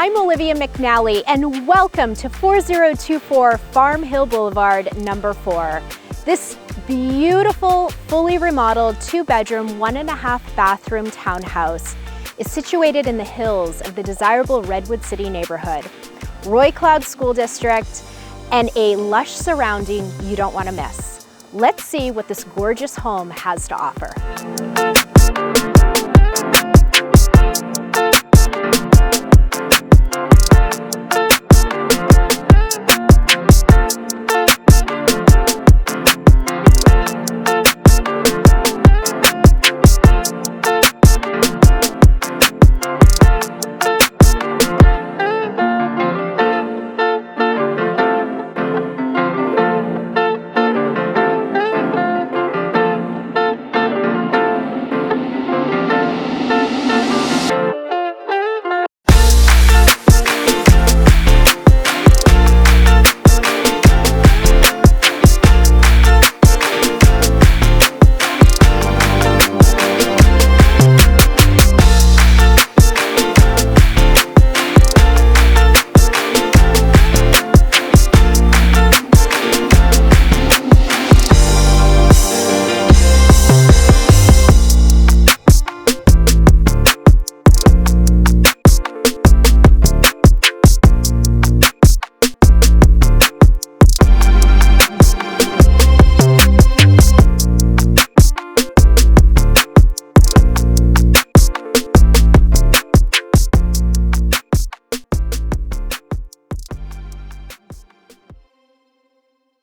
I'm Olivia McNally, and welcome to 4024 Farm Hill Boulevard, number 4. This beautiful, fully remodeled 2-bedroom, 1.5 bathroom townhouse is situated in the hills of the desirable Redwood City neighborhood, Roy Cloud School District, and a lush surrounding you don't want to miss. Let's see what this gorgeous home has to offer.